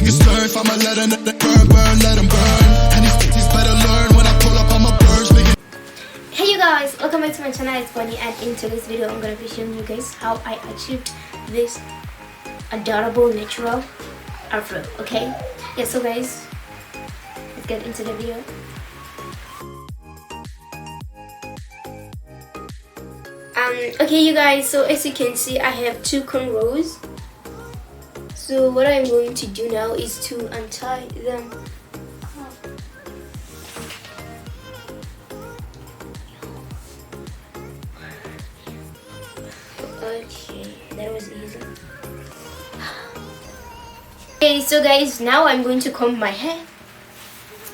niggas slurp, I'ma let them burn, let them burn. And these bitches better learn when I pull up on my birds, nigga. Hey you guys, welcome back to my channel. It's Bonnie, and in today's video I'm gonna be showing you guys how I achieved this adorable natural afro. Okay, yeah, so guys, let's get into the video. Okay you guys, so as you can see I have two cornrows. So what I'm going to do now is to untie them. Okay, that was easy. Okay, so guys, now I'm going to comb my hair.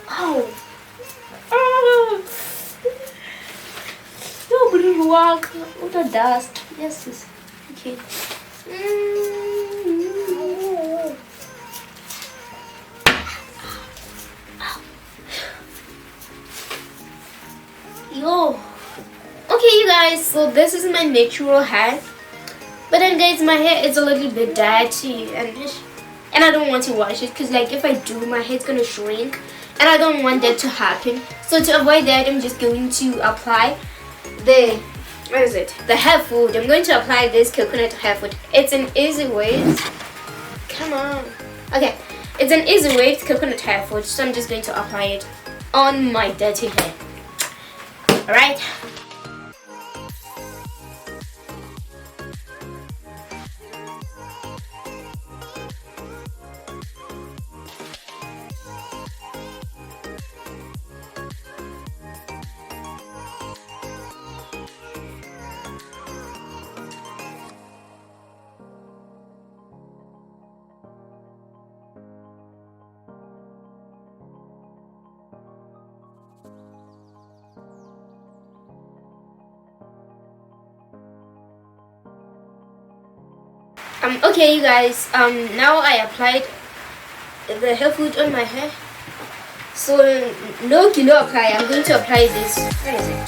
Oh, nobody work. What a dust. Yes, yes. Okay. Yo. Okay, you guys. So this is my natural hair. But then guys, my hair is a little bit dirty and I don't want to wash it because like if I do, my hair's gonna shrink and I don't want that to happen. So to avoid that, I'm just going to apply the hair food. I'm going to apply this coconut hair food. It's an easy way. Come on. Okay, it's an easy way to coconut hair food. So I'm just going to apply it on my dirty hair. Alright. Okay you guys, now I applied the hair food on my hair. So no kilo apply, I'm going to apply this, what is it?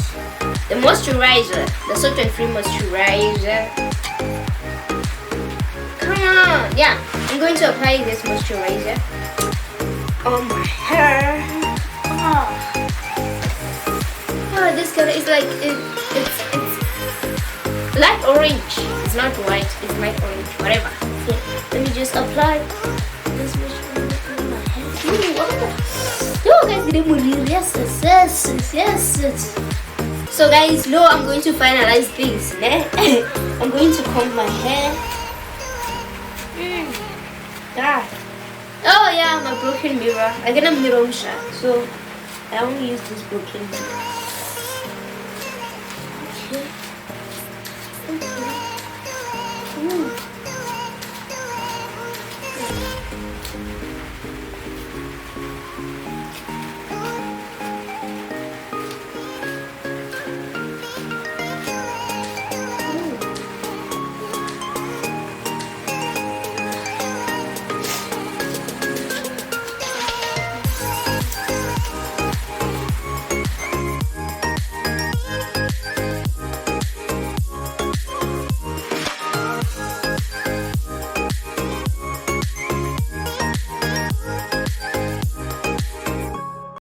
The moisturizer, the salt and free moisturizer. Come on, yeah, I'm going to apply this moisturizer on my hair. Oh, this color is like it's light orange. It's not white, it's light orange, whatever. Okay, let me just apply this moisturizer on my hair. Oh guys, yes. So guys, now I'm going to finalize this. I'm going to comb my hair. Oh yeah, my broken mirror. I get a mirror shot, so I only use this broken mirror. Okay.